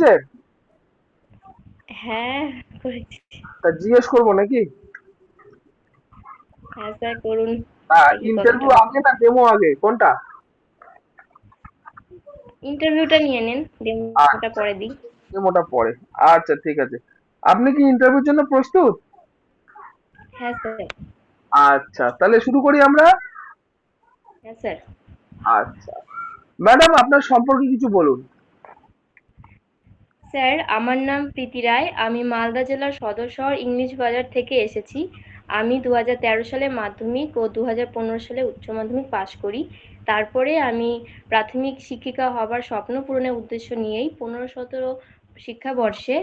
যে হ্যাঁ, করেছি। তা জিজ্ঞেস করবো নাকি? হ্যাঁ স্যার, করুন। দেখি কতটা। ইন্টারভিউ আগে না ডেমো আগে, কোনটা? ইন্টারভিউটা নিয়ে নিন, ডেমোটা আচ্ছা, পরে দিই। ডেমোটা পরে। আচ্ছা ঠিক আছে। আপনি কি ইন্টারভিউর জন্য প্রস্তুত? হ্যাঁ স্যার। আচ্ছা তাহলে শুরু করি আমরা। হ্যাঁ স্যার। আচ্ছা, ম্যাডাম আপনার সম্পর্কে কিছু বলুন। স্যার, আমার নাম প্রীতি রায়। আমি মালদা জেলার সদর শহর ইংলিশ বাজার থেকে এসেছি। আমি 2013 সালে মাধ্যমিক ও 2015 সালে উচ্চ মাধ্যমিক পাশ করি। তারপরে আমি প্রাথমিক শিক্ষিকা হবার স্বপ্ন পূরণের উদ্দেশ্য নিয়েই 15-17 শিক্ষাবর্ষে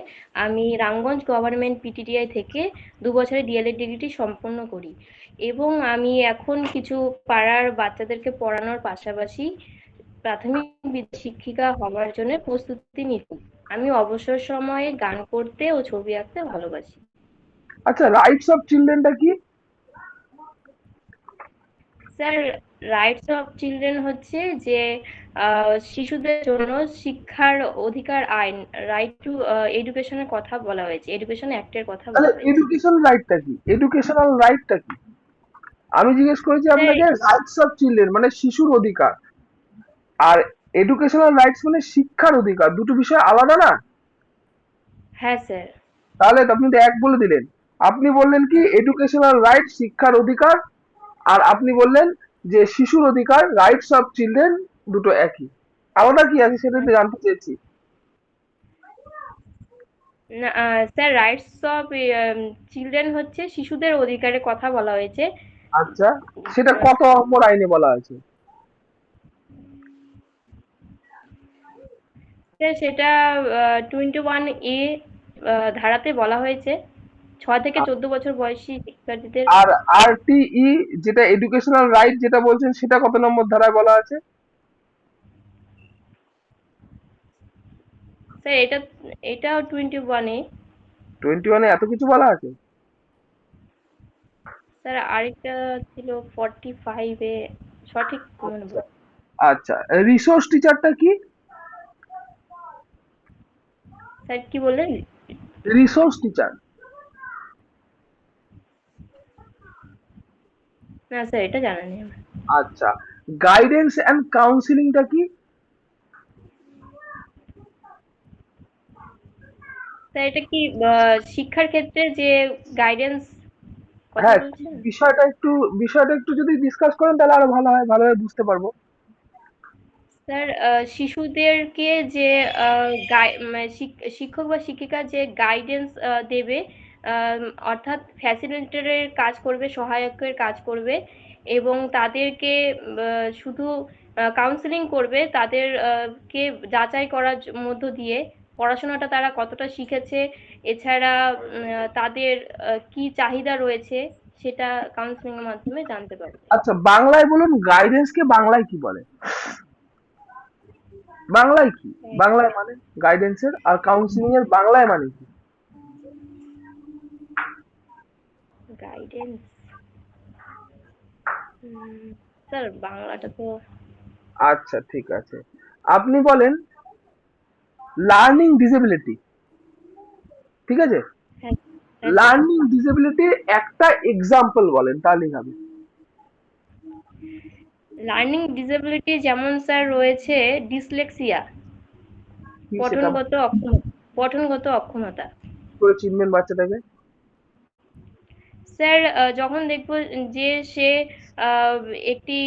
আমি রামগঞ্জ গভর্নমেন্ট পিটিটিআই থেকে 2 বছরের ডিএলএড ডিগ্রিটি সম্পন্ন করি, এবং আমি এখন কিছু পাড়ার বাচ্চাদেরকে পড়ানোর পাশাপাশি প্রাথমিক শিক্ষিকা হবার জন্য প্রস্তুতি নিচ্ছি। আমি অবসর সময়ে গান করতে ও ছবি আঁকতে ভালোবাসি। আচ্ছা, রাইটস অফ চিলড্রেনটা কি? স্যার, রাইটস অফ চিলড্রেন হচ্ছে যে শিশুদের জন্য শিক্ষার অধিকার আইন, রাইট টু এডুকেশনের কথা বলা হয়েছে, এডুকেশন অ্যাক্টের কথা তাহলে বলা হয়েছে। এডুকেশন রাইটটা কি? এডুকেশনাল রাইটটা কি? আমি জিজ্ঞেস করেছি স্যার, আপনাকে রাইটস অফ চিলড্রেন মানে শিশুর অধিকার, আর এডুকেশনাল রাইটস মানে শিক্ষার অধিকার, দুটো বিষয় আলাদা না? হ্যাঁ স্যার। তাহলে তো আপনি তো এক বলে দিলেন। আপনি বললেন কি এডুকেশনাল রাইট শিক্ষার অধিকার, আর আপনি বললেন যে শিশুর অধিকার রাইটস অফ চিলড্রেন, দুটো একই। আলাদা কি আছে সেটা তো জানতে চেয়েছি। না, স্যার, রাইটস অফ চিলড্রেন হচ্ছে শিশুদের অধিকারের কথা বলা হয়েছে। আচ্ছা, সেটা কত নম্বর আইনে বলা আছে? স্যার, সেটা 21A ধারাতে বলা হয়েছে, 6 থেকে 14 বছর বয়সী শিক্ষার্থীদের। আর আরটিই, যেটা এডুকেশনাল রাইট যেটা বলছেন, সেটা কত নম্বর ধারায় বলা আছে? স্যার, এটাও 21A। 21-এ এত কিছু বলা আছে? স্যার, আরেকটা ছিল 45-এ, সঠিক মনে আচ্ছা। পড়ছে। আচ্ছা, রিসোর্স টিচারটা কি? স্যার, কি বললেন? Resource teacher. না স্যার, এটা জানা নেই আমার। আচ্ছা, গাইডেন্স এন্ড কাউন্সিলিংটা কি? স্যার, এটা কি শিক্ষার ক্ষেত্রে যে গাইডেন্স কথা হ্যাঁ, বলছেন? বিষয়টা একটু যদি ডিসকাস করেন তাহলে আরো ভালো হয়, ভালোভাবে বুঝতে পারবো। স্যার, শিশুদেরকে যে মানে শিক্ষক বা শিক্ষিকা যে গাইডেন্স দেবে, আম, অর্থাৎ ফ্যাসিলিটেটরের কাজ করবে, সহায়কের কাজ করবে, এবং তাদেরকে শুধু কাউন্সেলিং করবে, তাদের কে যাচাই করার মধ্য দিয়ে পড়াশোনাটা তারা কতটা শিখেছে, এছাড়া তাদের কি চাহিদা রয়েছে, সেটা কাউন্সেলিং এর মাধ্যমে জানতে পারবে। আচ্ছা, বাংলায় বলুন, গাইডেন্স কে বাংলায় কি বলে? বাংলায় কি? বাংলায় মানে গাইডেন্সের, আর কাউন্সিলিং এর বাংলায় মানে কি? গাইডেন্স, স্যার, বাংলাটা তো। আচ্ছা ঠিক আছে, আপনি বলেন লার্নিং ডিসেবিলিটি। ঠিক আছে, হ্যাঁ। হ্যাঁ স্যার। লার্নিং ডিসেবিলিটির একটা এক্সাম্পল বলেন তাহলেই হবে। লার্নিং ডিসেবিলিটি যেমন স্যার রয়েছে ডিসলেক্সিয়া, কি সেটা পঠনগত অক্ষমতা। পঠনগত অক্ষমতা। কি করে চিনবেন বাচ্চাটাকে? স্যার, যখন দেখবো যে সে আহ, একটি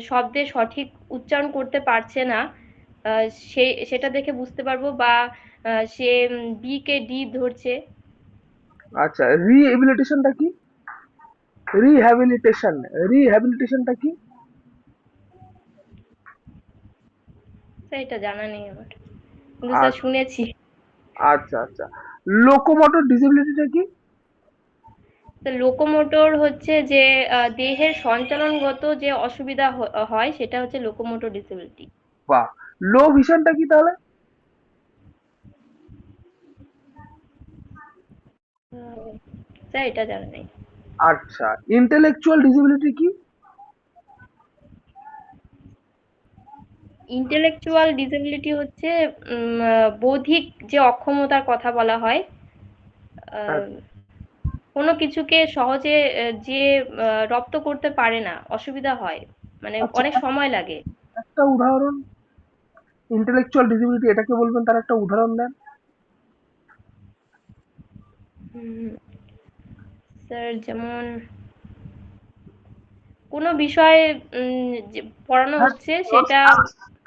শব্দের সঠিক উচ্চারণ করতে পারছে না, আহ, সেটা দেখে বুঝতে পারবো, বা সে বি কে ডি ধরছে। আচ্ছা, রিহেবিলিটেশনটা কি? রিহ্যাবিলিটেশন, রিহ্যাবিলিটেশনটা কি? স্যার, এটা জানা নেই আমার, কিন্তু স্যার আচ্ছা শুনেছি। আচ্ছা আচ্ছা, লোকোমোটর ডিসেবিলিটিটা কি? স্যার, লোকোমোটর হচ্ছে যে দেহের সঞ্চালনগত যে অসুবিধা হয়, সেটা হচ্ছে লোকোমোটর ডিসেবিলিটি। বাহ। লো ভিশনটা কি তাহলে? স্যার, এটা জানা নেই। আচ্ছা, ইন্টেলেকচুয়াল ডিসেবিলিটি কি? ইন্টেলেকচুয়াল ডিসেবিলিটি হচ্ছে বৌদ্ধিক যে অক্ষমতার কথা বলা হয়। আহ, আচ্ছা কোনো কিছুকে সহজে যে রপ্ত করতে পারে না, অসুবিধা হয়, মানে আচ্ছা, অনেক সময় লাগে। একটা উদাহরণ, ইন্টেলেকচুয়াল ডিসেবিলিটি এটাকে বলবেন, তার একটা উদাহরণ দেন। স্যার যেমন কোনো বিষয় যে পড়ানো হ্যাঁ, হচ্ছে সেটা।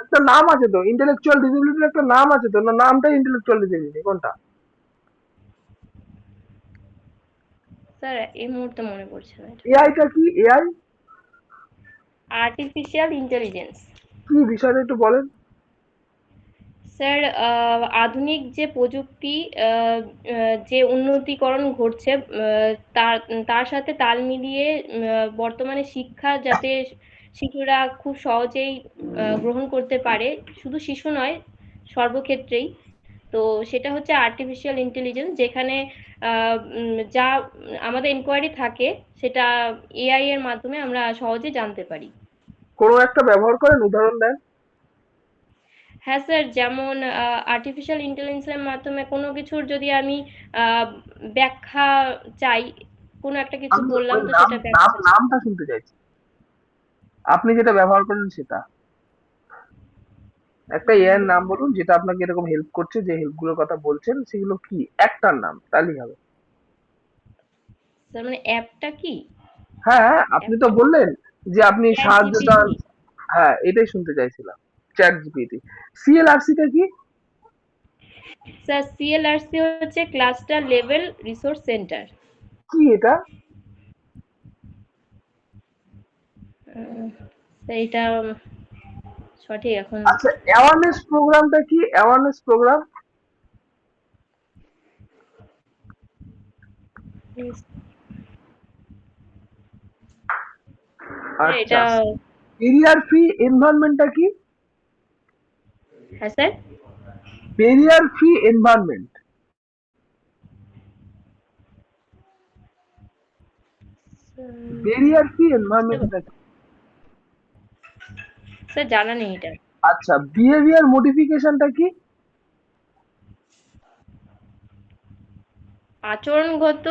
একটা নাম আছে তো, ইন্টেলেকচুয়াল ডিসেবিলিটির একটা নাম আছে তো, না নামটাই ইন্টেলেকচুয়াল ডিসেবিলিটি কোনটা? স্যার এই মুহূর্তে মনে পড়ছে না এটা। এআইটা কি? AI artificial intelligence. কি বিষয়টা একটু বলেন। স্যার আধুনিক যে প্রযুক্তি, যে উন্নতিকরণ ঘটছে, তার তার সাথে তাল মিলিয়ে বর্তমানে শিক্ষা যাতে শিশুরা খুব সহজেই গ্রহণ করতে পারে, শুধু শিশু নয়, সর্বক্ষেত্রেই। তো সেটা হচ্ছে আর্টিফিশিয়াল ইন্টেলিজেন্স, যেখানে যা আমাদের ইনকোয়ারি থাকে সেটা এআই এর মাধ্যমে আমরা সহজে জানতে পারি। কোনো একটা ব্যবহার করেন, উদাহরণ দেন। হ্যাঁ স্যার, যেমন আর্টিফিশিয়াল ইন্টেলিজেন্সের মাধ্যমে কোনো কিছুর যদি আমি আহ, ব্যাখ্যা চাই, কোনো একটা কিছু আমি বললাম ওই তো নাম সেটা নাম ব্যাখ্যা। নামটা শুনতে চাইছি, আপনি যেটা ব্যবহার করেন সেটা। একটা এআই এর নাম বলুন যেটা আপনাকে এরকম হেল্প করছে, যে হেল্প গুলোর কথা বলছেন সেগুলো কি, একটার নাম তাহলেই হবে। স্যার মানে অ্যাপটা কি? হ্যাঁ, আপনি তো অ্যাপটা বললেন যে আপনি চ্যাট সাহায্য চান। জিপিটি। হ্যাঁ, এটাই শুনতে চাইছিলাম। Chat GPT. সিএলআরসি টা কি? স্যার সিএলআরসি হচ্ছে ক্লাস্টার লেভেল রিসোর্স সেন্টার। কি এটা? এইটা সঠিক এখন। আচ্ছা, অ্যাওয়ারনেস প্রোগ্রামটা কি? Awareness programme? স্যার আচ্ছা, এটা। ব্যারিয়ার ফ্রি এনভায়রনমেন্টটা কি? হ্যাঁ sir. Barrier free environment. Barrier free এনভায়রনমেন্টটা কি? স্যার জানা নেই এটা। আচ্ছা, বিহেভিয়ার মডিফিকেশনটা কি? আচরণগত।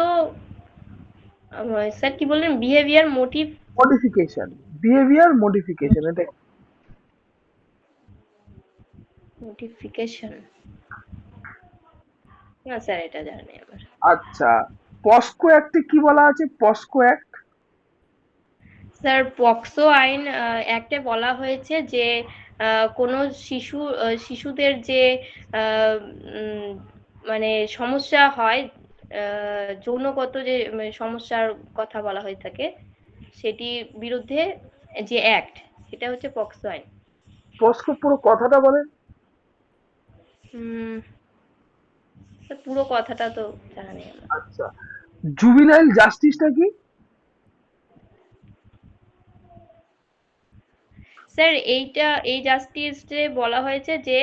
স্যার কি বললেন? Behaviour motive. Modification. Behaviour modification এটা কি? নোটিফিকেশন। না স্যার, এটা জানা নেই আমার। আচ্ছা, পস্কো অ্যাক্টে কি বলা আছে? পস্কো অ্যাক্ট? স্যার পক্সো আইন অ্যাক্টে বলা হয়েছে যে কোনো শিশুদের যে আহ, উম, মানে সমস্যা হয়, যৌনগত যে সমস্যার কথা বলা হয়ে থাকে, সেটি বিরুদ্ধে যে অ্যাক্ট, সেটা হচ্ছে পক্সো আইন। পস্কো পুরো কথাটা বলেন। উম, স্যার পুরো কথাটা তো জানা নেই আমার। আচ্ছা, জুবিনাইল জাস্টিসটা কি? স্যার এই জাস্টিসে বলা হয়েছে যে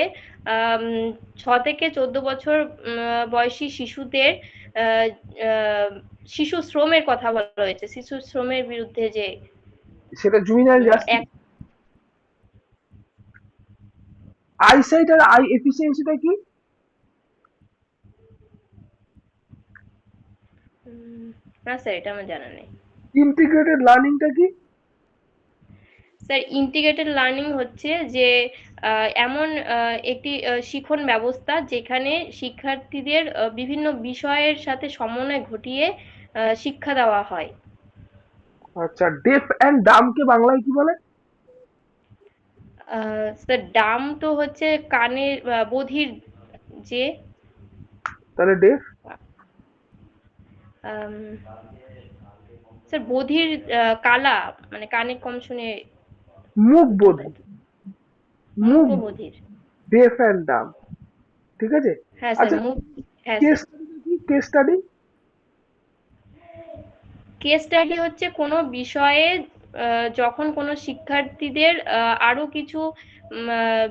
আম, 6 থেকে 14 বছর বয়সী শিশুদের আহ, আহ, শিশু শ্রমের কথা বলা হয়েছে, শিশু শ্রমের বিরুদ্ধে যে সেটা জুবিনাইল জাস্টিস। এক। আইসাইট আর আই এফিসিয়েন্সিটা কি? না স্যার, এটা আমার জানা নেই। ইন্টিগ্রেটেড লার্নিংটা কি? স্যার ইন্টিগ্রেটেড লার্নিং হচ্ছে যে এমন একটি শিখন ব্যবস্থা যেখানে শিক্ষার্থীদের বিভিন্ন বিষয়ের সাথে সমন্বয় ঘটিয়ে শিক্ষা দেওয়া হয়। আচ্ছা, ডেফ অ্যান্ড ডাম্বকে বাংলায় কি বলে? স্যার ডাম তো হচ্ছে কানের বধির যে। তাহলে ডেফ? আম, স্যার বধির কালা, মানে কানে কম শুনে মুখ ওটা আর বধির। কি। মুখ মুখও বধির। ডেফ অ্যান্ড ডাম্ব, ঠিক আছে। হ্যাঁ স্যার আচ্ছা, মুখ। হ্যাঁ কেস স্যার। স্টাডিটা কি? Case study? কেস স্টাডি হচ্ছে কোনো বিষয়ে যখন কোনো শিক্ষার্থীদের আরো কিছু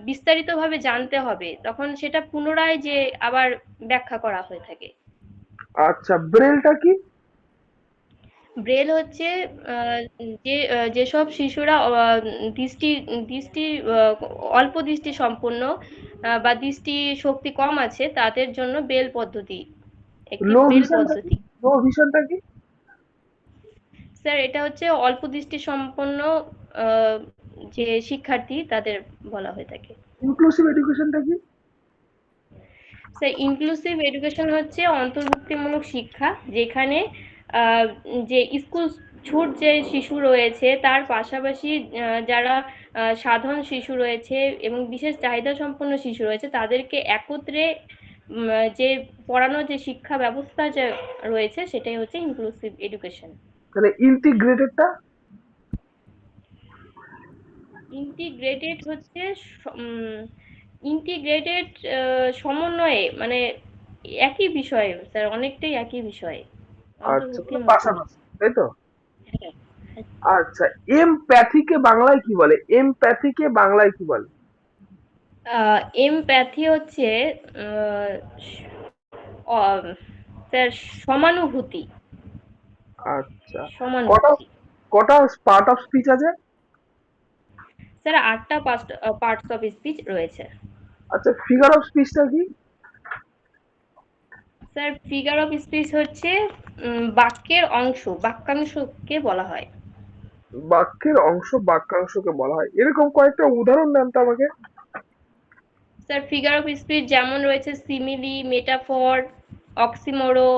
বিস্তারিতভাবে জানতে হবে, তখন সেটা পুনরায় যে আবার ব্যাখ্যা করা হয়ে থাকে। আচ্ছা, ব্রেলটা কি? ব্রেল হচ্ছে যেসব শিশুরা দৃষ্টি দৃষ্টি অল্প দৃষ্টি সম্পন্ন বা দৃষ্টি শক্তি কম আছে তাদের জন্য ব্রেল পদ্ধতি, একটি লো ব্রেল ভিশনটা কি? পদ্ধতি। লো ভিশনটা কি? স্যার এটা হচ্ছে অল্প দৃষ্টি সম্পন্ন আহ, যে শিক্ষার্থী তাদের বলা হয়ে থাকে। ইনক্লুসিভ এডুকেশনটা কি? স্যার ইনক্লুসিভ এডুকেশন হচ্ছে অন্তর্ভুক্তিমূলক শিক্ষা, যেখানে আহ, যে স্কুল ছুট যে শিশু রয়েছে তার পাশাপাশি যারা সাধারণ শিশু রয়েছে এবং বিশেষ চাহিদা সম্পন্ন শিশু রয়েছে তাদেরকে একত্রে যে পড়ানোর যে শিক্ষা ব্যবস্থা যে রয়েছে সেটাই হচ্ছে ইনক্লুসিভ এডুকেশন। তাহলে ইন্টিগ্রেটেডটা? ইন্টিগ্রেটেড হচ্ছে ইন্টিগ্রেটেড সমন্বয়ে, মানে একই বিষয় স্যার, অনেকটাই একই বিষয়, আচ্ছা, মানে অন্তর্ভুক্তির মতোই। পাশাপাশি, তাই তো? হ্যাঁ। আচ্ছা, এমপ্যাথিকে বাংলায় কি বলে? এমপ্যাথিকে বাংলায় কি বলে? এমপ্যাথি হচ্ছে আহ, অ- স্যার সমানুভূতি। আচ্ছা, কটা সমানুভূতি। কটা পার্ট অফ স্পিচ আছে? স্যার 8টা পার্টস অফ স্পিচ রয়েছে। আচ্ছা, ফিগার অফ স্পিচটা কি? স্যার ফিগার অফ স্পিচ হচ্ছে বাক্যের অংশ, বাক্যাংশকে বলা হয়। বাক্যের অংশ বাক্যাংশকে বলা হয়, এরকম কয়েকটা উদাহরণ দেন তো আমাকে। স্যার ফিগার অফ স্পিচ যেমন রয়েছে সিমিলি, মেটাফর, অক্সিমোরো।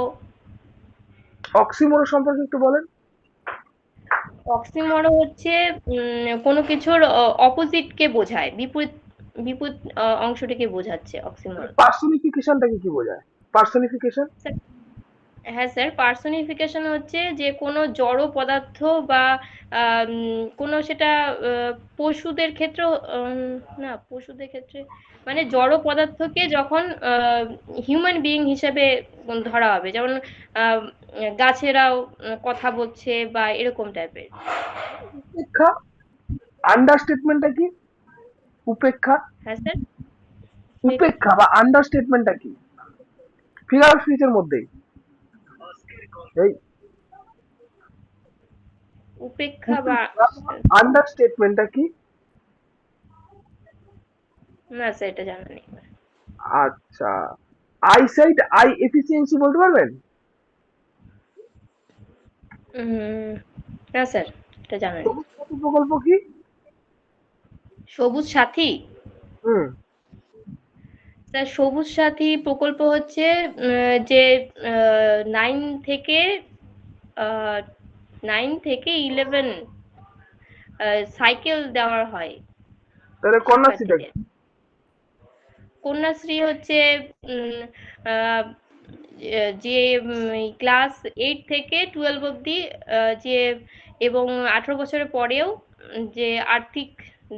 অক্সিমোরো সম্পর্কে একটু বলেন। অক্সিমোরো হচ্ছে কোনো কিছুর অপোজিটকে বোঝায়, বিপরীত বিপরীত অংশটিকে বোঝাচ্ছে অক্সিমোরো। পার্সোনিফিকেশনটাকে কি বোঝায়? পার্সোনিফিকেশন? হ্যাঁ স্যার, পার্সোনিফিকেশন হচ্ছে যে কোনো জড় পদার্থ বা কোনো সেটা পশুদের ক্ষেত্রেও, না পশুদের ক্ষেত্রে, মানে জড় পদার্থকে যখন হিউম্যান বিইং হিসেবে ধরা হবে, যেমন আহ, গাছেরাও কথা বলছে বা এরকম টাইপের। উপেক্ষা, আন্ডারস্টেটমেন্টটা কি? উপেক্ষা, হ্যাঁ স্যার। উপেক্ষা বা আন্ডারস্টেটমেন্টটা কি? ফিগার অফ স্পিচের মধ্যেই এই উপেক্ষা বা, উপেক্ষা, আন্ডারস্টেটমেন্টটা কি? না স্যার এটা জানা নেই। আচ্ছা, আইসাইট আই এফিসিয়েন্সি বলতে পারবেন? উম, না স্যার এটা জানা নেই। সবুজ সাথী প্রকল্প কি? সবুজ সাথী। হুম। স্যার সবুজ সাথী প্রকল্প হচ্ছে যে 9 থেকে 11 সাইকেল দেওয়া হয় তাহলে কন্যাশ্রীটা কি? শিক্ষার্থীদের। কন্যাশ্রী হচ্ছে উম, আহ, যে ক্লাস 8 থেকে 12 অবধি যে, এবং 18 বছরের পরেও যে আর্থিক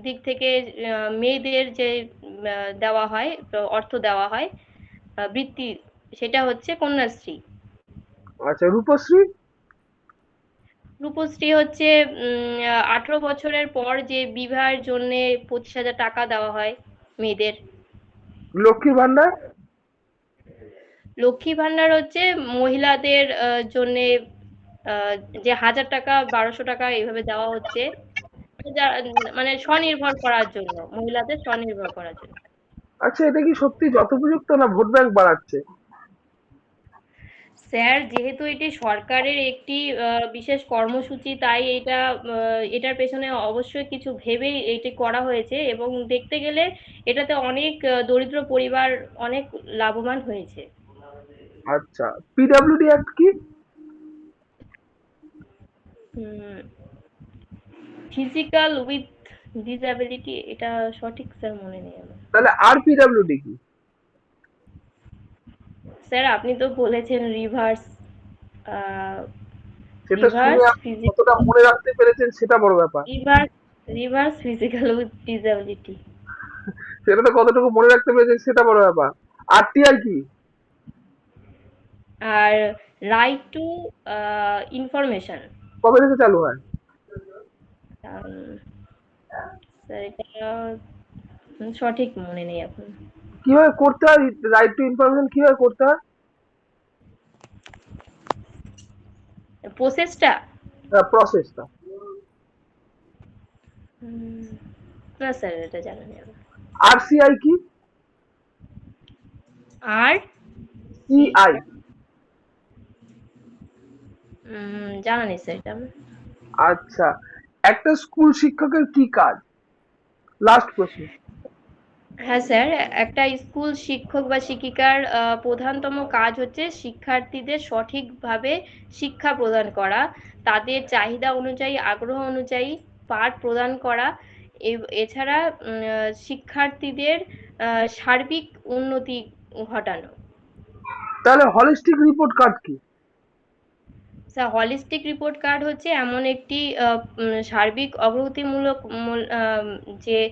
দিক থেকে মেয়েদের যে দেওয়া হয়, অর্থ দেওয়া হয়, বৃত্তি, সেটা হচ্ছে কন্যাশ্রী। আচ্ছা, রূপশ্রী? রূপশ্রী হচ্ছে 18 বছরের পর যে বিবাহের জন্য 25,000 টাকা দেওয়া হয় মেয়েদের। লক্ষ্মীর ভান্ডার? লক্ষ্মী ভান্ডার হচ্ছে মহিলাদের জন্য আহ, যে 1,000 টাকা 1,200 টাকা এইভাবে দেওয়া হচ্ছে, মানে স্বনির্ভর করার জন্য, মহিলাদের স্বনির্ভর করার জন্য। আচ্ছা, এটা কি সত্যি যথোপযুক্ত না ভোট ব্যাংক বাড়াচ্ছে? স্যার যেহেতু এটি সরকারের একটি বিশেষ কর্মসূচি, তাই এটা এটার পেছনে অবশ্যই কিছু ভেবেই এটি করা হয়েছে, এবং দেখতে গেলে এটাতে অনেক দরিদ্র পরিবার অনেক লাভবান হয়েছে। আচ্ছা, পিডব্লিউডি অ্যাক্ট কি? ফিজিক্যাল উইথ ডিসএবিলিটি, এটা সঠিক স্যার মনে নেই আমার। তাহলে আর পিডব্লিউডি কি? স্যার আপনি তো বলেছেন রিভার্স, সেটা শুনে রিভার্স আপনি ফিজিক্যাল, কতটা মনে রাখতে পেরেছেন সেটা বড় ব্যাপার। Reverse reverse physical with disability. সেটা তো কতটুকু মনে রাখতে পেরেছেন সেটা বড় ব্যাপার। আরটিআই কি? আর রাইট টু ইনফরমেশন। কবে থেকে চালু হয়? স্যার এটা সঠিক মনে নেই এখন। কিভাবে করতে হয়? রাইট টু ইনফরমেশন কিভাবে করতে হয়? প্রসেসটা প্রসেসটা। উম, না স্যার, এটা জানা নেই আমার। আরসিআই কি? আর সি, সিআই। জানা নেই স্যার এটা আমার। আচ্ছা, একটা স্কুল শিক্ষকের কি কাজ? লাস্ট প্রশ্ন। হ্যাঁ স্যার, একটা স্কুল শিক্ষক বা শিক্ষিকার প্রধানতম কাজ হচ্ছে শিক্ষার্থীদের সঠিকভাবে শিক্ষা প্রদান করা, তাদের চাহিদা অনুযায়ী, আগ্রহ অনুযায়ী পাঠ প্রদান করা, এছাড়া শিক্ষার্থীদের সার্বিক উন্নতি ঘটানো। তাহলে হলিস্টিক রিপোর্ট কার্ড কি? স্যার, হলিস্টিক রিপোর্ট কার্ড হচ্ছে এমন একটি সার্বিক অগ্রগতিমূলক যে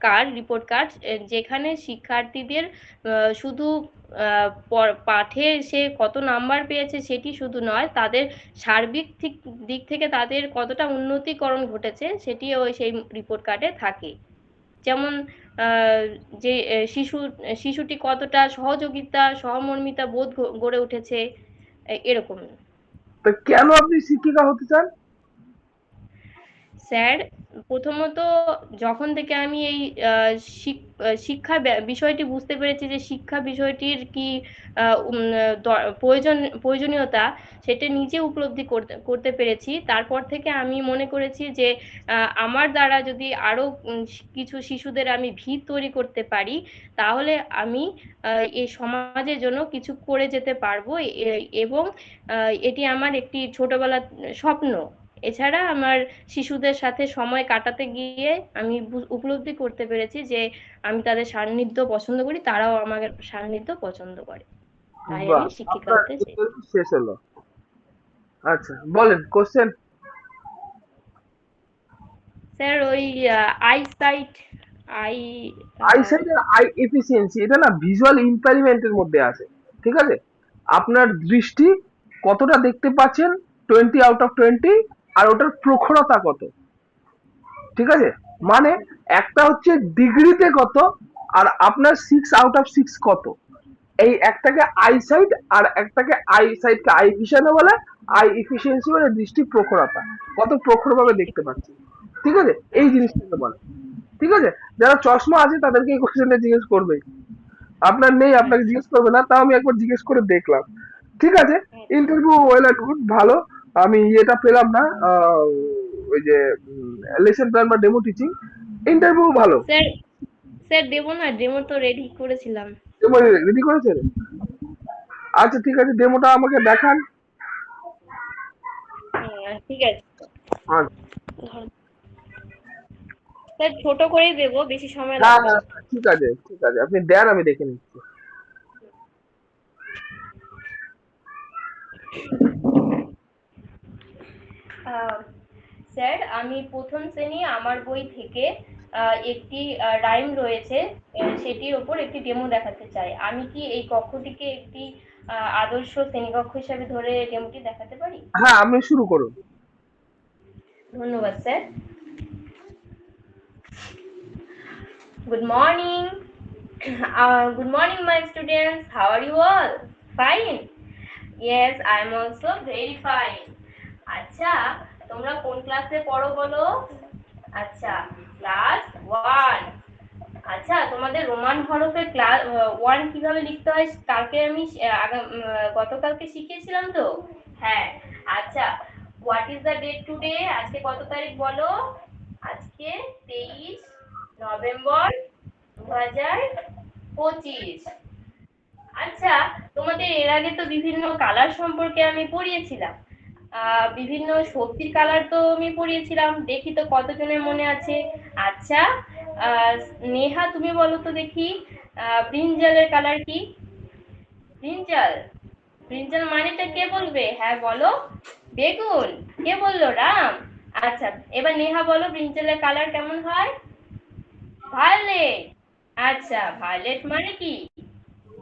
কার্ড, রিপোর্ট কার্ড, যেখানে শিক্ষার্থীদের শুধু পাঠে সে কত নাম্বার পেয়েছে সেটি শুধু নয়, তাদের সার্বিক দিক থেকে তাদের কতটা উন্নতিকরণ ঘটেছে সেটি ওই সেই রিপোর্ট কার্ডে থাকে। যেমন আহ, যে শিশুটি কতটা সহযোগিতা, সহমর্মিতা বোধ গড়ে উঠেছে, এরকম। তো কেন আপনি শিক্ষিকা হতে চান? স্যার, প্রথমত যখন থেকে আমি এই শিক্ষা বিষয়টি বুঝতে পেরেছি যে শিক্ষা বিষয়টির কি প্রয়োজনীয়তা, সেটা নিজে উপলব্ধি করতে করতে পেরেছি, তারপর থেকে আমি মনে করেছি যে আমার দ্বারা যদি আরো কিছু শিশুদের আমি ভিত তৈরি করতে পারি, তাহলে আমি এই সমাজের জন্য কিছু করে যেতে পারবো, এবং এটি আমার একটি ছোটবেলার স্বপ্ন। এছাড়া আমার শিশুদের সাথে সময় কাটাতে গিয়ে আমি উপলব্ধি করতে পেরেছি যে আমি তাদের সান্নিধ্য পছন্দ করি, তারাও আমার সান্নিধ্য পছন্দ করে, তাই আমি বাহ, শিক্ষিকা আপনার হতে চাই। ইন্টারভিউ শেষ হলো। আচ্ছা, বলেন কোশ্চেন। স্যার, ওই আইসাইট, আই আইসাইট আর আই এফিসিয়েন্সি, এটা না ভিজুয়াল ইম্পেরিমেন্টের মধ্যে আছে। ঠিক আছে? আপনার দৃষ্টি কতটা দেখতে পাচ্ছেন, 20 আউট অফ 20, আর ওটার প্রখরতা কত। ঠিক আছে? মানে একটা হচ্ছে ডিগ্রিতে কত, আর আপনার 6 আউট অফ 6 কত। এই একটাকে আইসাইট আর একটাকে আইসাইটকে আই ভিশনে বলে, আই এফিসিয়েন্সি মানে দৃষ্টি প্রখরতা, কত প্রখর ভাবে দেখতে পাচ্ছি। ঠিক আছে? এই আচ্ছা। জিনিসটাকে বলে। ঠিক আছে? যারা চশমা আছে তাদেরকে এই কোশ্চেনটা জিজ্ঞেস করবে, আপনার নেই আপনাকে আচ্ছা। জিজ্ঞেস করবে না, তাও আমি একবার জিজ্ঞেস করে দেখলাম। ঠিক আছে, আচ্ছা ইন্টারভিউ ওয়েল এন্ড গুড, ভালো। আমি এটা পেলাম না, ওই যে লেসন প্ল্যান বা ডেমো টিচিং, ইন্টারভিউ ভালো। স্যার, স্যার দেবো না, ডেমো তো রেডি করেছিলাম। ডেমো রেডি করেছেন? আচ্ছা ঠিক আছে, ডেমোটা আমাকে দেখান। ঠিক আছে। আচ্ছা। ধর- স্যার, ছোট করেই দেবো, বেশি সময় হ্যাঁ লাগবে হ্যাঁ না। হ্যাঁ, ঠিক আছে ঠিক আছে, আপনি দেন, আমি দেখে নিচ্ছি। আহ, স্যার, আমি প্রথম শ্রেণী আমার বই থেকে একটি রাইম রয়েছে, সেটির ওপর একটি ডেমো দেখাতে চাই। আমি কি এই কক্ষটিকে একটি আদর্শ শ্রেণীকক্ষ হিসাবে ধরে ডেমোটি দেখাতে পারি? হ্যাঁ, আপনি শুরু করুন। ধন্যবাদ sir. Good morning. Good morning, my students. How are you all? Fine? Yes, I am also very fine. আচ্ছা, তোমরা কোন ক্লাসে পড়ো বলো? আচ্ছা, ক্লাস 1। আচ্ছা, তোমাদের রোমান হরফে ক্লাস 1 কিভাবে লিখতে হয় কালকে আমি গতকালকে শিখিয়েছিলাম তো? হ্যাঁ। আচ্ছা, what is the date today? আজকে কত তারিখ বলো? আজকে 23 নভেম্বর 2025। আচ্ছা, তোমাদের এর আগে তো বিভিন্ন কালার সম্পর্কে আমি পড়িয়েছিলাম। বিভিন্ন সবজির কালার তো আমি পড়িয়েছিলাম, দেখি তো কতজনের মনে আছে। আচ্ছা, আহ, নেহা, তুমি বলো তো দেখি, ব্রিঞ্জালের কালার কি? ব্রিঞ্জাল, ব্রিঞ্জাল মানেটা কে বলবে? হ্যাঁ বলো। বেগুন। কে বললো? রাম। আচ্ছা, এবার নেহা বলো ব্রিঞ্জালের কালার কেমন হয়? ভায়োলেট। আচ্ছা, ভায়োলেট মানে কি?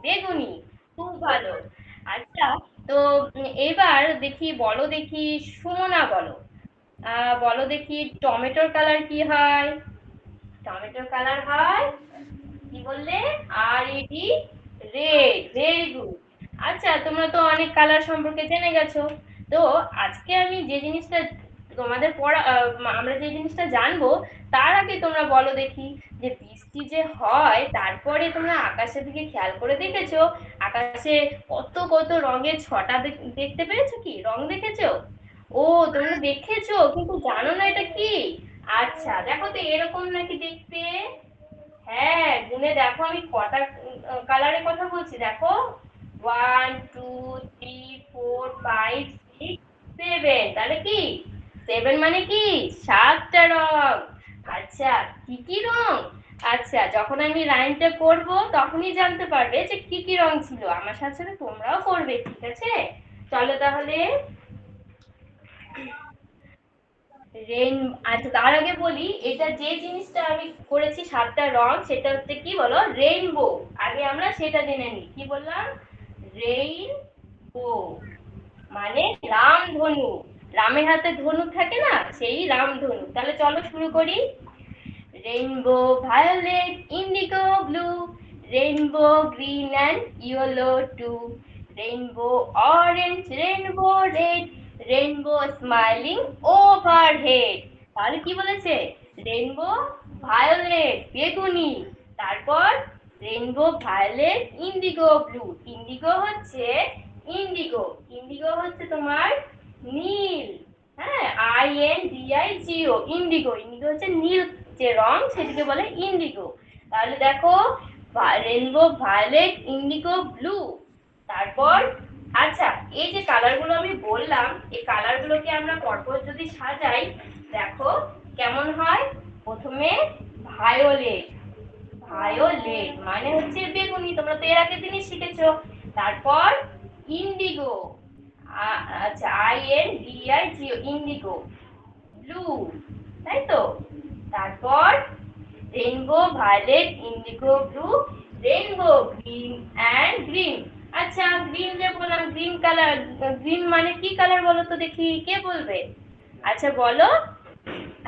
বেগুনি। খুব ভালো। আচ্ছা, তো এবার দেখি, বলো দেখি, সুমনা বলো, বলো দেখি টমেটোর কালার কি হয়? টমেটোর কালার হয়, কি বললে? red, red. Very good. আচ্ছা, তোমরা তো অনেক কালার সম্পর্কে জেনে গেছো। তো আজকে আমি যে জিনিসটা তোমাদের পড়া আমরা যে জিনিসটা জানবো, তার আগে তোমরা বলো দেখি, যে বৃষ্টি যে হয় তারপরে তোমরা আকাশের দিকে খেয়াল করে দেখেছো আকাশে কত কত রঙের ছটা দেখতে পেয়েছো? কি রং দেখেছো? ও, তোমরা দেখেছো কিন্তু জানো না এটা কি। আচ্ছা, দেখো তো এরকম নাকি দেখতে। হ্যাঁ, গুনে দেখো আমি কটা কালারের কথা বলছি, দেখো। 1 2 3 4 5 6 7, তাহলে কি 7 মানে কি 7টা রং। আচ্ছা, কি কি রং? আচ্ছা, যখন আমি লাইনটা করব তখনই জানতে পারবে যে কি কি রং ছিল। আমার সাথে সাথে তোমরাও করবে, ঠিক আছে? চলো তাহলে। রেন আচ্ছা, তার আগে বলি, এটা যে জিনিসটা আমি করেছি 7টা রং, সেটা হচ্ছে কি বলো, রেইনবো। আগে আমরা সেটা জেনে নিই, কি বললাম? রেইনবো মানে রামধনু। রামের হাতে ধনুক থাকে না, সেই রামধনু। তাহলে চলো শুরু করি। Rainbow violet, indigo blue, rainbow green and yellow too, rainbow orange, rainbow red, rainbow smiling overhead. তাহলে কি বলেছে? রেইনবো ভায়োলেট বেগুনি, তারপর rainbow violet indigo blue. Indigo হচ্ছে ইন্ডিগো ইন্ডিগো হচ্ছে তোমার নীল। হ্যাঁ, INDIGO, ইন্ডিগো। ইন্ডিগো হচ্ছে নীল যে রং, সেটিকে বলে ইন্ডিগো। তাহলে দেখো, রেনবো ভায়োলেট ইন্ডিগো ব্লু। তারপর আচ্ছা, এই যে কালার গুলো আমি বললাম, এই কালার গুলোকে আমরা পরপর যদি সাজাই, দেখো কেমন হয়। প্রথমে ভায়োলেট। ভায়োলেট মানে হচ্ছে বেগুনি, তোমরা তো এর আগের দিনই শিখেছো। তারপর ইন্ডিগো, আচ্ছা INDIGO, ইন্ডিগো। ব্লু, তাই তো? তারপর rainbow violet indigo blue, rainbow green and green. আচ্ছা, গ্রিন যে বললাম, গ্রিন কালার, গ্রিন মানে কি কালার বলো তো দেখি, কে বলবে? আচ্ছা বলো।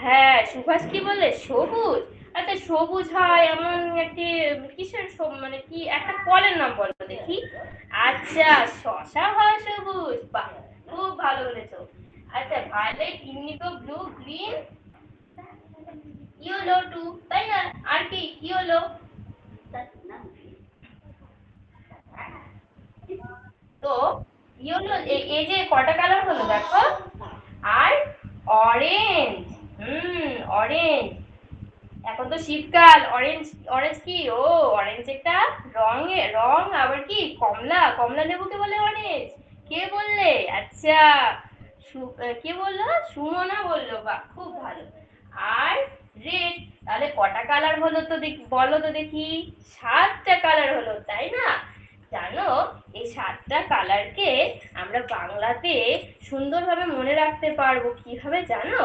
হ্যাঁ, সুভাষ কি বললে? সবুজ। আচ্ছা, সবুজ হয় এমন একটি কিসের মানে কি একটা ফলের নাম বলো দেখি। আচ্ছা, শশা হয় সবুজ। বাহ, খুব ভালো বলেছো। আচ্ছা, violet indigo blue green yellow too, তাই না? আর কি ইয়েলো? তো ইয়েলো, এই যে কটা কালার হলো দেখো। আর অরেঞ্জ। অরেঞ্জ। এখন তো শীতকাল, অরেঞ্জ। অরেঞ্জ কি? ও, অরেঞ্জ একটা রং। আবার কি কমলা, কমলা লেবুকে বলে অরেঞ্জ। কে বললে? আচ্ছা, কে বললো? সুমনা বললো। বাহ, খুব ভালো। আর রেড। তাহলে কটা কালার হলো তো দেখি, বলো তো দেখি। 7টা কালার হলো, তাই না? জানো, এই 7টা কালারকে আমরা বাংলাতে সুন্দরভাবে মনে রাখতে পারবো কিভাবে জানো?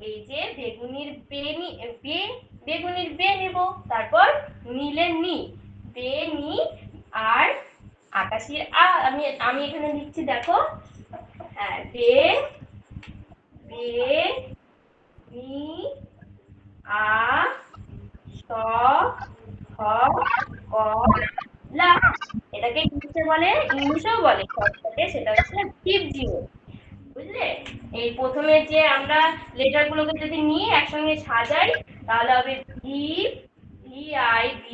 এই যে বেগুনির বে, বেগুনির বে নেব, তারপর নীলের নি, বে নি, আর আকাশের আমি আমি এখানে লিখছি দেখো। হ্যাঁ, বে, বে, নি, আ, স, খ, ক, লা। এটাকে ইংলিশে বলে, ইংলিশেও বলে শর্টকাটে, সেটা হচ্ছে ডিপ জিও। বুঝলে? এই প্রথমে যে আমরা লেটার গুলোকে যদি নিয়ে একসঙ্গে সাজাই, তাহলে হবে ভি, VIV,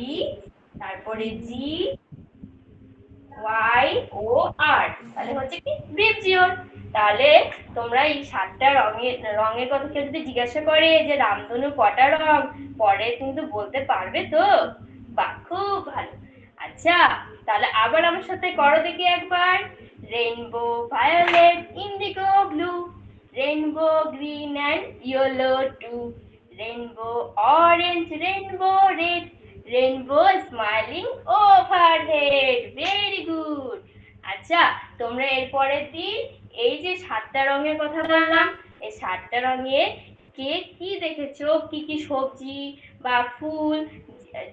তারপরে জি, ওয়াই, ও, আর। তাহলে হচ্ছে কি ব্রিজিওর। তাহলে তোমরা এই 7টা রঙের কথা কেউ যদি জিজ্ঞাসা করে যে রামধনু কটা রং, পরে কিন্তু বলতে পারবে তো? বাহ, খুব ভালো। আচ্ছা, তাহলে আবার আমার সাথে করো দেখি একবার। Rainbow violet indigo blue, rainbow green and yellow too, rainbow orange, rainbow red, rainbow smiling overhead. Very good. আচ্ছা, তোমরা এর পরের দিন এই যে 7টা রঙের কথা বললাম, এই 7টা রঙে কে কি দেখেছো, কি কি সবজি বা ফুল,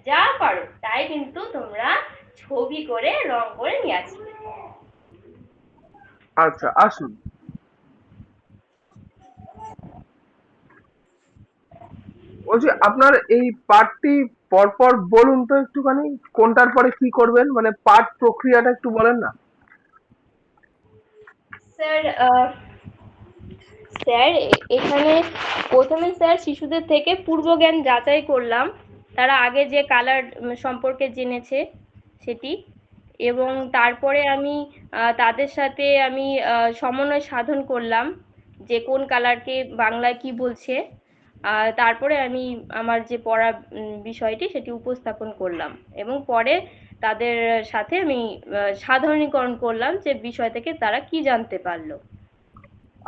যা পারো তাই কিন্তু তোমরা ছবি করে রং করে নিয়ে আসবে। আচ্ছা, আসুন। বলছি, আপনার এই পাঠটি পরপর বলুন তো একটুখানি, কোনটার পরে কি করবেন, মানে পাঠ প্রক্রিয়াটা একটু বলেন না। স্যার স্যার এখানে প্রথমে স্যার শিশুদের থেকে পূর্বজ্ঞান যাচাই করলাম, তারা আগে যে কালার সম্পর্কে জেনেছে সেটি, এবং তারপরে আমি তাদের সাথে আমি সমন্বয় সাধন করলাম যে কোন কালারকে বাংলায় কি বলছে। তারপরে আমি আমার যে পড়া বিষয়টি সেটি উপস্থাপন করলাম, এবং পরে তাদের সাথে আমি সাধারণীকরণ করলাম যে বিষয় থেকে তারা কি জানতে পারলো।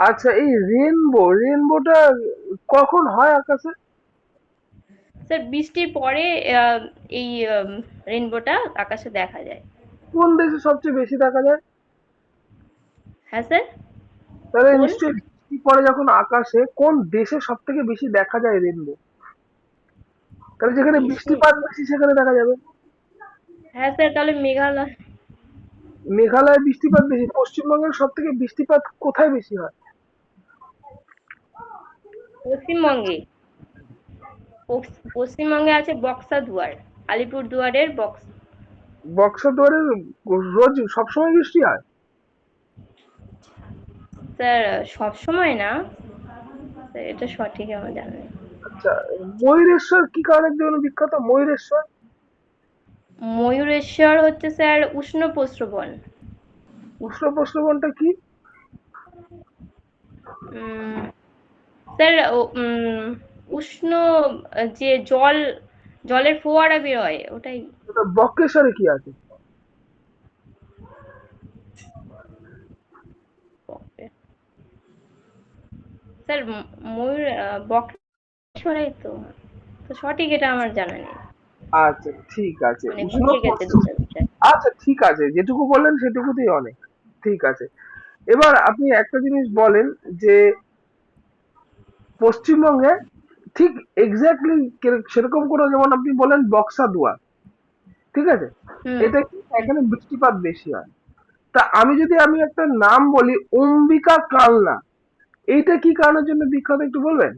আচ্ছা, এই রেনবোটা কখন হয় আকাশে? স্যার বৃষ্টির পরে এই রেইনবোটা আকাশে দেখা যায়। কোন দেশে সবচেয়ে বেশি দেখা যায়? হ্যাঁ স্যার। তাহলে কোন? নিশ্চয়ই বৃষ্টি পড়ে যখন আকাশে, কোন দেশে সব থেকে বেশি দেখা যায় রেনবো? তাহলে যেখানে দেশে? বৃষ্টিপাত বেশি সেখানে দেখা যাবে। হ্যাঁ স্যার, তাহলে মেঘালয়। মেঘালয়ে বৃষ্টিপাত বেশি, পশ্চিমবঙ্গের সব থেকে বৃষ্টিপাত কোথায় বেশি হয়? পশ্চিমবঙ্গে? পশ্চিমবঙ্গে আছে বক্সাদুয়ার, আলিপুরদুয়ারের বক্সা দুয়ারে রোজ সবসময় বৃষ্টি হয়? স্যার সব সময় না স্যার, এটা সঠিক আমার জানা নেই। আচ্ছা, ময়ূরেশ্বর কি কারণের জন্য বিখ্যাত, ময়ূরেশ্বর? ময়ূরেশ্বর হচ্ছে স্যার উষ্ণ প্রস্রবণ। উষ্ণ প্রস্রবণটা কি? উম, স্যার উষ্ণ যে জলের ফোয়ারা বেরোয় ওটাই। ওটা বক্রেশ্বরে কি আছে? স্যার ময়ূর বক্রেশ্বরেই তো। তো সঠিক এটা আমার জানা নেই, আচ্ছা ঠিক আছে, মানে উষ্ণ গুলিয়ে গেছে প্রস্রবণ। দুটো বিষয়। আচ্ছা ঠিক আছে, যেটুকু বললেন সেটুকুতেই অনেক। ঠিক আছে, এবার আপনি একটা জিনিস বলেন যে পশ্চিমবঙ্গে ঠিক এক্স্যাক্টলি সেরকম করে, যেমন আপনি বলেন বক্সা দুয়ার, ঠিক আছে, হুম। এটা কি এখানে বৃষ্টিপাত বেশি হয়। তা আমি একটা নাম বলি, অম্বিকা কালনা, এইটা কি কারণের জন্য বিখ্যাত একটু বলবেন?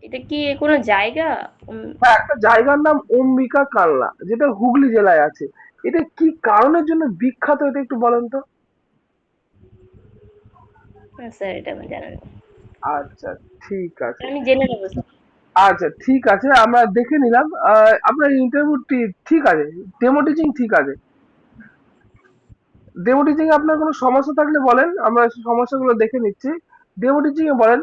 এটা কি কোনো জায়গা? হ্যাঁ, একটা জায়গার নাম অম্বিকা কালনা, যেটা হুগলি জেলায় আছে। এটা কি কারণের জন্য বিখ্যাত, এটা একটু বলেন তো। না স্যার, এটা আমার জানা নেই। আচ্ছা ঠিক আছে। আমি জেনে নেবো স্যার। আচ্ছা ঠিক আছে, আমরা দেখে নিলাম। আপনার ইন্টারভিউ ঠিক আছে, ডেমো টিচিং ঠিক আছে। ডেমো টিচিং এ আপনার কোনো সমস্যা থাকলে বলেন, আমরা সেই সমস্যাগুলো দেখে নিচ্ছি। ডেমো টিচিং এ বলেন,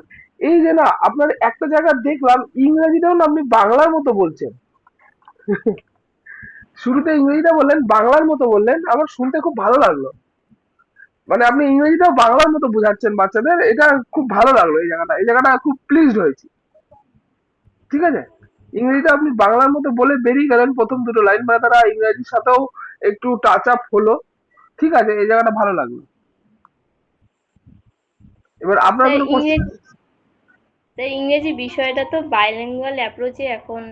এই যে না আপনার একটা জায়গা দেখলাম ইংরেজিটাও না আপনি বাংলার মতো বলছেন। শুরুতে ইংরেজিটা বললেন, বাংলার মতো বললেন, আমার শুনতে খুব ভালো লাগলো। মানে আপনি ইংরেজিটাও বাংলার মতো বোঝাচ্ছেন বাচ্চাদের, এটা খুব ভালো লাগলো। এই জায়গাটা খুব প্লিজড হয়েছি। ঠিক আছে, ইংরেজিটা আপনি বাংলার মতো বলে বেরিয়ে গেলেন প্রথম দুটো লাইন, মানে তারা ইংরেজির সাথেও একটু টাচ আপ হলো। ঠিক আছে, এই জায়গাটা ভালো লাগলো। এবার আপনার স্যার কোনো কোশ্চেন? ইংরেজি বিষয়টা তো বাইলিঙ্গুয়াল অ্যাপ্রোচে এখন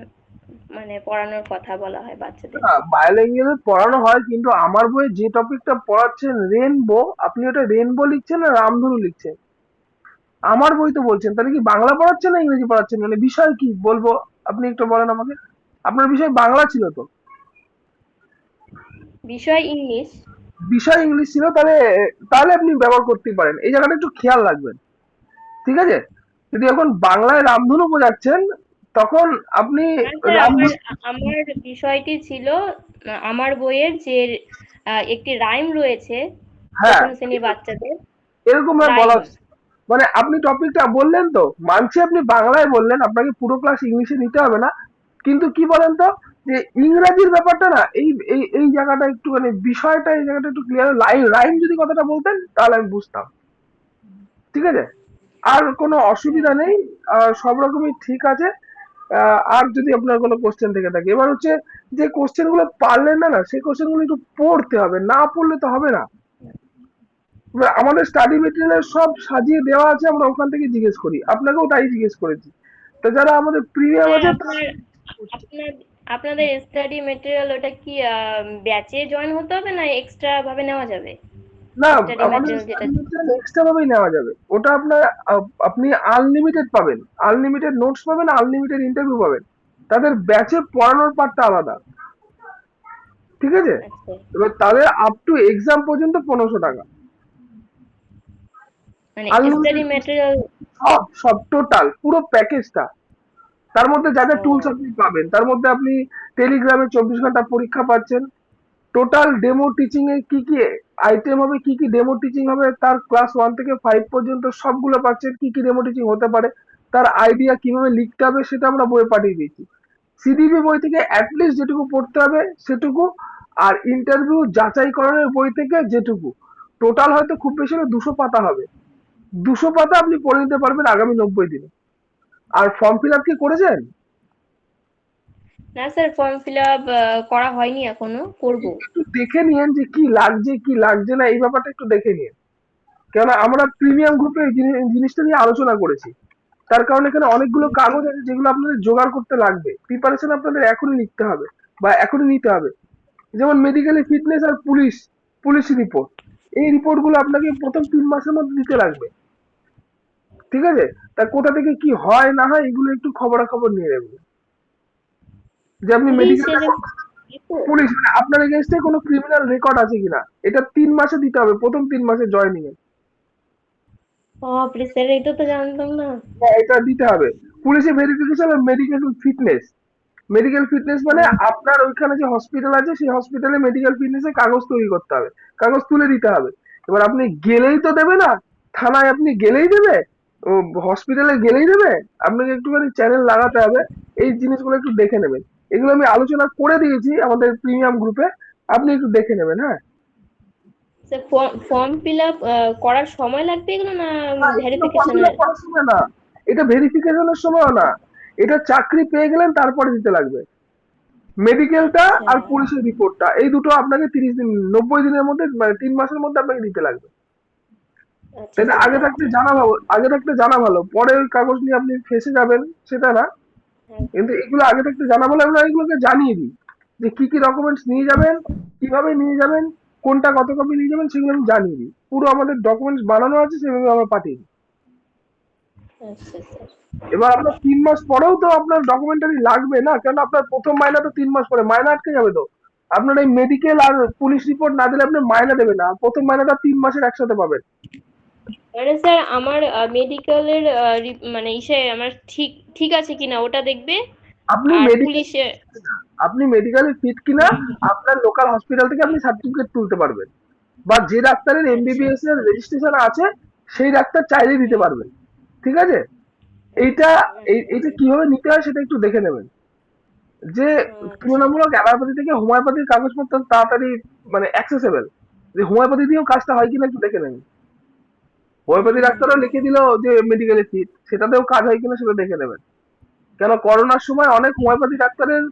মানে পড়ানোর কথা বলা হয় বাচ্চাদের। না, বায়োলজিতে পড়ানো হয়, কিন্তু আমার বইয়ে যে টপিকটা পড়াচ্ছেন রেনবো, আপনি ওটা রেনবো লিখছেন না রামধনু লিখছেন? আমার বই তো বলছেন, তাহলে কি বাংলা পড়াচ্ছেন না ইংরেজি পড়াচ্ছেন, মানে বিষয় কি বলবো? আপনি একটু বলেন আমাকে। আপনার বিষয় বাংলা ছিল তো? বিষয় ইংলিশ। বিষয় ইংলিশ ছিল, তাহলে তাহলে আপনি ব্যবহার করতেই পারেন। এই জায়গাটা একটু খেয়াল রাখবেন। ঠিক আছে, যদি এখন বাংলায় রামধনু বোঝাচ্ছেন, তখন আপনি না স্যার, আমার রামধনু। আমার বিষয়টি ছিল আমার বইয়ের যে একটি রাইম রয়েছে হ্যাঁ, প্রথম শ্রেণীর বাচ্চাদের। এরকম ভাবে বলা রাইম। হচ্ছে। মানে আপনি টপিকটা বললেন তো, মানছি আপনি বাংলায় বললেন, আপনাকে পুরো ক্লাস ইংলিশে নিতে হবে না। কিন্তু কি বলেন তো, যে ইংরাজির ব্যাপারটা না, এই জায়গাটা একটু, মানে বিষয়টা এই জায়গাটা একটু ক্লিয়ার, লাইন রাইম যদি কথাটা বলতেন তাহলে আমি বুঝতাম। ঠিক আছে, আর কোনো অসুবিধা নেই। সব রকমই ঠিক আছে। আর যদি আপনার কোনো কোশ্চেন থেকে থাকে, এবার হচ্ছে যে কোশ্চেন গুলো পারলেন না, না সেই কোশ্চেন গুলো একটু পড়তে হবে, না পড়লে তো হবে না। এবার আমাদের স্টাডি মেটেরিয়াল সব সাজিয়ে দেওয়া আছে, আমরা ওখান থেকে জিজ্ঞেস করি, আপনাকেও তাই জিজ্ঞেস করেছি। তো যারা আমাদের প্রিমিয়াম স্যার আছে আপনার আপনার আপনাদের স্টাডি মেটেরিয়াল ওটা কি ব্যাচে জয়েন হতে হবে না এক্সট্রা ভাবে নেওয়া যাবে? না, স্টাডি আমাদের মেটেরিয়াল যেটা। স্টাডি মেটেরিয়াল এক্সট্রা ভাবেই নেওয়া যাবে। ওটা আপনার আপনি আনলিমিটেড পাবেন, আনলিমিটেড নোটস পাবেন, আনলিমিটেড ইন্টারভিউ পাবেন। তাদের ব্যাচে পড়ানোর পার্টটা আলাদা। ঠিক আছে, আচ্ছা। এবার তাদের আপ টু এক্সাম পর্যন্ত 1500 টাকা। মানে স্টাডি আনলিমিটেড, ম্যাটেরিয়াল। সব সব টোটাল পুরো প্যাকেজটা। তার মধ্যে যা যা টুলস ও আপনি পাবেন, তার মধ্যে আপনি টেলিগ্রামে 24 ঘন্টা পরীক্ষা পাচ্ছেন। টোটাল ডেমো টিচিং এ কি কি আইটেম হবে, কি কি ডেমো টিচিং হবে, তার ক্লাস 1 থেকে 5 পর্যন্ত সবগুলো পাচ্ছেন। কি কি ডেমো টিচিং হতে পারে, তার আইডিয়া কিভাবে লিখতে হবে, সেটা আমরা বইয়ে পাঠিয়ে দিচ্ছি। সিডিপি বই থেকে অ্যাটলিস্ট যেটুকু পড়তে হবে সেটুকু, আর ইন্টারভিউ যাচাইকরণের বই থেকে যেটুকু, টোটাল হয়তো খুব বেশি হলে 200 পাতা হবে। 200 পাতা আপনি পড়ে নিতে পারবেন আগামী 90 দিনে। আর ফর্ম ফিল আপ কি করেছেন? না স্যার, ফর্ম ফিল আপ করা হয়নি, এখনো করব। একটু দেখে নিয়েন যে কি লাগছে কি লাগছে না, এই ব্যাপারটা একটু দেখে নিন। কেননা আমরা প্রিমিয়াম গ্রুপে এই জিনিসটা নিয়ে আলোচনা করেছি। তার কারণে এখানে অনেকগুলো কাগজ আছে যেগুলো আপনাদের জোগাড় করতে লাগবে, প্রিপারেশন আপনাদের এখনই লিখতে হবে বা এখনই নিতে হবে। যেমন মেডিকেলি ফিটনেস আর পুলিশ রিপোর্ট, এই রিপোর্ট গুলো আপনাকে প্রথম 3 মাসের মধ্যে দিতে লাগবে। ঠিক আছে? তা কোথা থেকে কি হয় না হয় এগুলো একটু খবরাখবর নিয়ে নেবেন। যে আপনি মেডিকেল, পুলিশের পুলিশ মানে আপনার এগেনস্টে কোনো ক্রিমিনাল রেকর্ড আছে কিনা, এটা 3 মাসে দিতে হবে, প্রথম 3 মাসে জয়েনিং এ। বাপরে স্যার, এটা তো জানতাম না। হ্যাঁ, এটা দিতে হবে। পুলিশে ভেরিফিকেশন আর মেডিকেল ফিটনেস মানে হুম, আপনার ওইখানে যে হসপিটাল আছে সেই হসপিটালে মেডিকেল ফিটনেসের কাগজ তৈরি করতে হবে, কাগজ তুলে দিতে হবে। এবার আপনি গেলেই তো দেবে না, থানায় আপনি গেলেই দেবে, ও হসপিটালে গেলেই দেবে, আপনাকে একটুখানি চ্যানেল লাগাতে হবে। এই জিনিসগুলো একটু দেখে নেবেন। এগুলো আমি আলোচনা করে দিয়েছি আমাদের প্রিমিয়াম গ্রুপে, আপনি একটু দেখে নেবেন। হ্যাঁ, স্যার, ফর্ম ফিল আপ করার সময় লাগবে এগুলো, না না এগুলো ফর্ম ফিল ভেরিফিকেশনের? আপ করার সময় না, এটা ভেরিফিকেশনের সময়ও না, এটা চাকরি পেয়ে গেলেন তারপরে দিতে লাগবে। মেডিকেলটা আচ্ছা আর পুলিশের রিপোর্টটা, এই দুটো আপনাকে 30 দিন, 90 দিনের মধ্যে, মানে 3 মাসের মধ্যে আপনাকে দিতে লাগবে। আচ্ছা তাই স্যার, আগে থাকতে আচ্ছা। জানা ভালো, আগে থাকতে জানা ভালো, পরে ওই কাগজ নিয়ে আপনি ফেসে যাবেন সেটা না। হ্যাঁ, কিন্তু এগুলো আগে থাকতে জানা ভালো, আমরা এগুলোকে জানিয়ে দিই যে কি কি ডকুমেন্টস নিয়ে যাবেন, কিভাবে নিয়ে যাবেন, কোনটা কত কপি নিয়ে যাবেন, সেগুলো আমি জানিয়ে দিই। পুরো আমাদের ডকুমেন্টস বানানো আছে, সেভাবে আমরা পাঠিয়ে দিই। আচ্ছা স্যার। এবার আপনার 3 মাস পরেও তো আপনার ডকুমেন্টারি লাগবে না, কেন আপনার প্রথম মাইনা তো 3 মাস পরে, মাইনা আটকে যাবে তো। আপনার এই মেডিকেল আর পুলিশ রিপোর্ট না দিলে আপনি মাইনা দেবে না, প্রথম মাইনাটা 3 মাসের একসাথে পাবেন। মানে স্যার, আমার মেডিকেলের মানে আমার ঠিক ঠিক আছে কিনা ওটা দেখবে। আপনি আর মেডিকেল, পুলিশে। আপনি মেডিকেলে ফিট কিনা, হুম, আপনার লোকাল হসপিটাল থেকে আপনি সার্টিফিকেট তুলতে পারবেন, বা যে ডাক্তারের আচ্ছা। এমবিবিএস এর রেজিস্ট্রেশন আছে সেই ডাক্তার চাইলেই দিতে হুম, পারবেন। ঠিক আছে? এইটা এইটা কিভাবে নিতে হয় সেটা একটু দেখে নেবেন। যে আচ্ছা। তুলনামূলক অ্যালোপ্যাথি থেকে হোমিওপ্যাথির কাগজপত্র তাড়াতাড়ি মানে অ্যাক্সেসেবল, যে হোমিওপ্যাথি দিয়েও কাজটা হয় কিনা একটু দেখে নেবেন। হোমিওপ্যাথি ডাক্তারও হুম, লিখে দিল যে মেডিকেলে ফিট, সেটাতেও কাজ হয় কিনা সেটা দেখে নেবেন। কেন করোনার সময় অনেক হোমিওপ্যাথি ডাক্তারের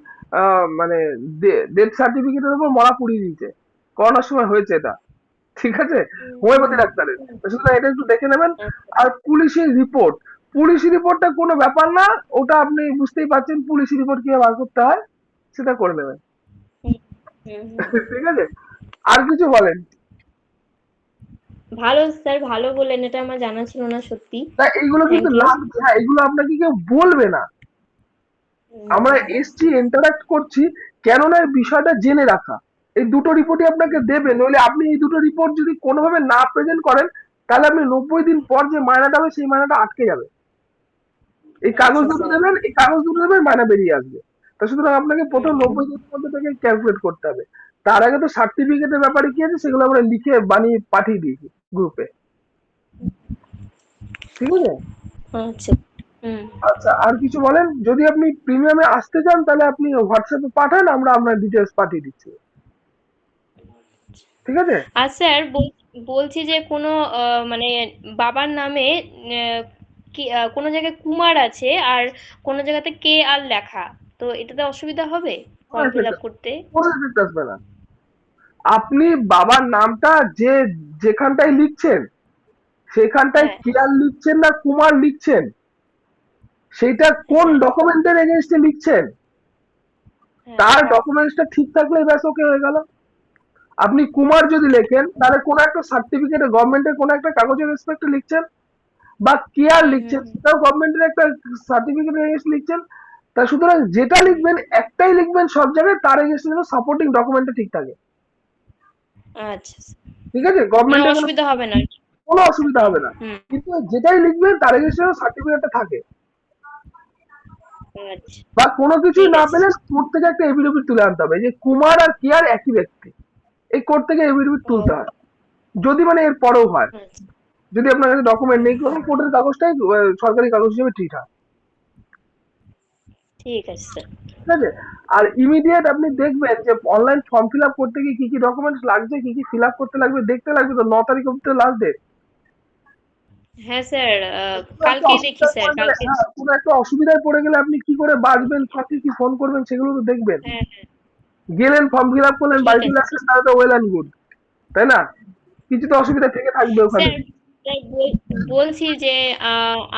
মানে ডেথ সার্টিফিকেটের উপর মরা পুড়িয়ে দিয়েছে, করোনার সময় হয়েছে এটা। ঠিক আছে? হোমিওপ্যাথি ডাক্তারের, তো সুতরাং এটা একটু দেখে নেবেন। আর পুলিশ রিপোর্টটা কোনো ব্যাপার না, ওটা আপনি বুঝতেই পারছেন পুলিশ রিপোর্ট কিভাবে বার করতে হয়, সেটা করে নেবেন। হুম, হুম, হুম। ঠিক আছে? আর কিছু বলেন? ভালো স্যার, ভালো বললেন, এটা আমার জানা ছিল না সত্যি। না এইগুলো কিন্তু থ্যাংক ইউ। লাগবে, হ্যাঁ এগুলো আপনাকে কেউ বলবে না, আমরা এসছি ইন্টারাক্ট করছি, কেননা এই বিষয়টা জেনে রাখা। এই দুটো রিপোর্টই আপনাকে দেবে, নইলে আপনি এই দুটো রিপোর্ট যদি কোনোভাবে না প্রেজেন্ট করেন, তাহলে আপনি 90 দিন পর যে মায়নাটা হবে সেই মায়নাটা আটকে যাবে। এই কাগজ আচ্ছা দুটো স্যার। দেবেন, এই কাগজ দুটো দেবেন, মায়না বেরিয়ে আসবে। তা সুতরাং আপনাকে প্রথম হুম, 90 দিনের মধ্যে থেকে ক্যালকুলেট করতে হবে। তার আগে তো সার্টিফিকেটের ব্যাপারে কি আছে সেগুলো আমরা লিখে বানিয়ে পাঠিয়ে দিয়েছি গ্রুপে। ঠিক আছে? আচ্ছা। হুম। আচ্ছা, আর কিছু বলেন? যদি আপনি প্রিমিয়ামে আসতে চান তাহলে আপনি হোয়াটসঅ্যাপে পাঠান, আমরা আপনার ডিটেলস পাঠিয়ে দিচ্ছি। ঠিক আছে? আর স্যার, বলছি যে কোনো মানে বাবার নামে কোনো জায়গায় কুমার আছে, আর কোনো জায়গাতে কে আর লেখা, তো এটাতে অসুবিধা হবে কোনো ফর্ম ফিল এফেক্ট, আপ করতে? কোনো এফেক্ট আসবে না। আপনি বাবার নামটা যে যেখানটায় লিখছেন, সেখানটায় হ্যাঁ, কেয়ার লিখছেন না কুমার লিখছেন, সেটা কোন হ্যাঁ, ডকুমেন্টের এগেনস্টে লিখছেন, হ্যাঁ। তার ডকুমেন্টসটা ঠিক থাকলেই ব্যাস ওকে হয়ে গেল। আপনি কুমার যদি লেখেন তাহলে কোনো একটা সার্টিফিকেটে, গভর্নমেন্টের কোনো একটা কাগজের রেসপেক্টে লিখছেন, বা কেয়ার হুম, হুম, লিখছেন হুম। সেটাও গভর্নমেন্টের একটা সার্টিফিকেটের এগেনস্ট লিখছেন। তা সুতরাং যেটা লিখবেন একটাই লিখবেন সব জায়গায়, তার এগেনস্টে যেন সাপোর্টিং ডকুমেন্টটা ঠিক থাকে। আচ্ছা, ঠিক আছে? মানে গভর্নমেন্টের কোনো অসুবিধা হবে না আর কি। কোনো অসুবিধা হবে না। হুম। কিন্তু যেটাই লিখবেন তার এগেইনস্টে সার্টিফিকেটটা থাকে। আচ্ছা, বা কোনো কিছুই ঠিক না আছে। পেলে কোর্ট থেকে একটা এফিডেভিট তুলে আনতে হবে যে কুমার আর কেয়ার একই ব্যক্তি, এই কোর্ট থেকে এফিডেভিট ও তুলতে হয়। যদি মানে এর পরেও হয়, আচ্ছা। যদি আপনার কাছে ডকুমেন্ট নেই, কোনো কোর্টের কাগজটাই সরকারি কাগজ হিসেবে ট্রিট হয়। ঠিক আছে স্যার। ঠিক আছে। আর ইমিডিয়েট আপনি দেখবেন যে অনলাইন ফর্ম ফিল আপ করতে গিয়ে কি কি ডকুমেন্টস লাগছে, কি কি ফিল আপ করতে লাগবে, দেখতে লাগবে তো। 9 তারিখ অব্দি তো লাস্ট ডেট। হ্যাঁ স্যার, কোনো একটা কালকেই দেখি অসুবিধায় স্যার, পড়ে গেলে, কালকে। হ্যাঁ, কোনো একটা অসুবিধায় পড়ে গেলে আপনি কি করে বাঁচবেন, কাকে কি ফোন করবেন, সেগুলো তো দেখবেন। হ্যাঁ, গেলেন, ফর্ম ফিল আপ করলেন, ঠিক বাড়ি চলে আছে আসলেন, তাহলে তো ওয়েল অ্যান্ড গুড, তাই না? কিছু তো অসুবিধা থেকে থাকবে ওখানে। স্যার। স্যার, বলছি যে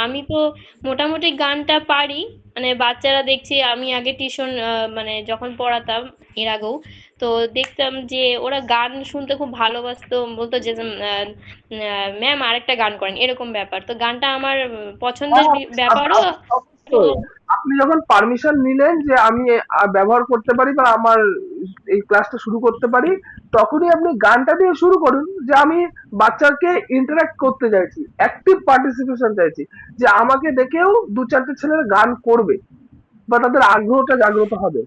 আমি তো মোটামুটি গানটা পারি। মানে বাচ্চারা দেখছি, আমি আগে টিউশন মানে যখন পড়াতাম এর আগেও, তো দেখতাম যে ওরা গান শুনতে খুব ভালোবাসতো, বলতো যে ম্যাম আরেকটা গান করেন, এরকম ব্যাপার। তো গানটা আমার পছন্দের হ্যাঁ, ব্যাপারও। তো অবশ্যই। আপনি যখন পারমিশন নিলেন যে আমি ব্যবহার করতে পারি বা আমার এই ক্লাসটা শুরু করতে পারি, তখনই আপনি গানটা দিয়ে শুরু করুন যে আমি বাচ্চাকে ইন্টারাক্ট করতে চাইছি, অ্যাক্টিভ পার্টিসিপেশন চাইছি, যে আমাকে দেখেও 2-4টে ছেলের গান করবে বা তাদের আগ্রহটা জাগ্রত হবে।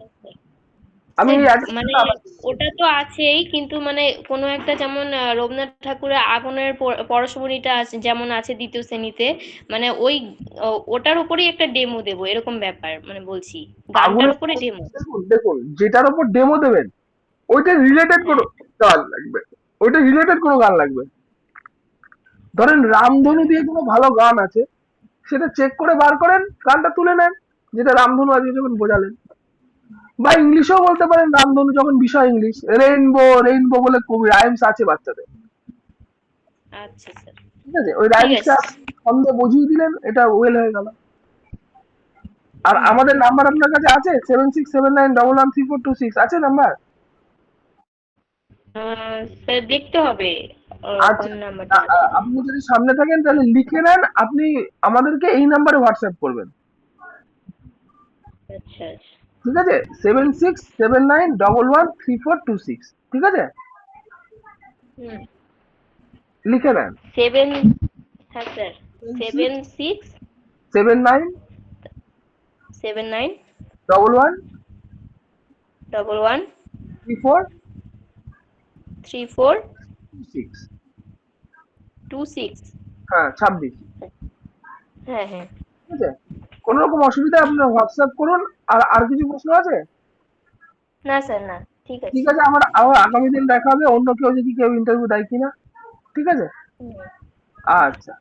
আমি স্যার এই মানে attitude-টা আনাচ্ছি। ওটা তো আছেই, কিন্তু মানে কোনো একটা, যেমন রবীন্দ্রনাথ ঠাকুরের আগনের পরশমণিটা আছে, যেমন আছে দ্বিতীয় শ্রেণীতে, মানে ওই ওটার উপরেই একটা ডেমো দেবো, এরকম ব্যাপার মানে বলছি, গানটার আগুনের উপরে ডেমো। দেখুন দেখুন, যেটার উপর ডেমো দেবেন ওইটা রিলেটেড কোনো হ্যাঁ। গান লাগবে, ওইটা রিলেটেড কোনো গান লাগবে। ধরেন রামধনু হুম। দিয়ে কোনো ভালো গান আছে, সেটা চেক করে বার করেন, গানটা তুলে নেন, যেটা রামধনু আজকে যখন বোঝালেন। বা ইংলিশেও বলতে পারেন, রামধনু যখন বিষয় ইংলিশ, রেইনবো রেইনবো বলে কবি রাইমস আছে বাচ্চাদের। আচ্ছা স্যার। ঠিক আছে, ওই ঠিক রাইমসটা আছে। ছন্দে বুঝিয়ে দিলেন, এটা ওয়েল হয়ে গেল। আর হুম। আমাদের নাম্বার আপনার কাছে আছে, 7679113426 আছে নাম্বার? স্যার দেখতে হবে আচ্ছা। কোন নাম্বারটা আছে। আপনি যদি সামনে থাকেন তাহলে লিখে নেন, আপনি আমাদেরকে এই নাম্বারে হোয়াটসঅ্যাপ করবেন। আচ্ছা আচ্ছা। ঠিক আছে, 7679113426। ঠিক আছে, হুম। লিখে নেন। 7। হ্যাঁ স্যার। 76 79 79 11 11 34 34 26। 26। হ্যাঁ, 26। হ্যাঁ হ্যাঁ। ঠিক আছে, কোনো রকম অসুবিধা আপনার হোয়াটসঅ্যাপ করুন। আর আর কিছু প্রশ্ন আছে? না স্যার, না। ঠিক ঠিক আছে। আছে, আমার আবার আগামী দিন দেখা হবে, অন্য কেউ যদি কেউ ইন্টারভিউ দেয় কিনা। ঠিক আছে। হুম। আচ্ছা।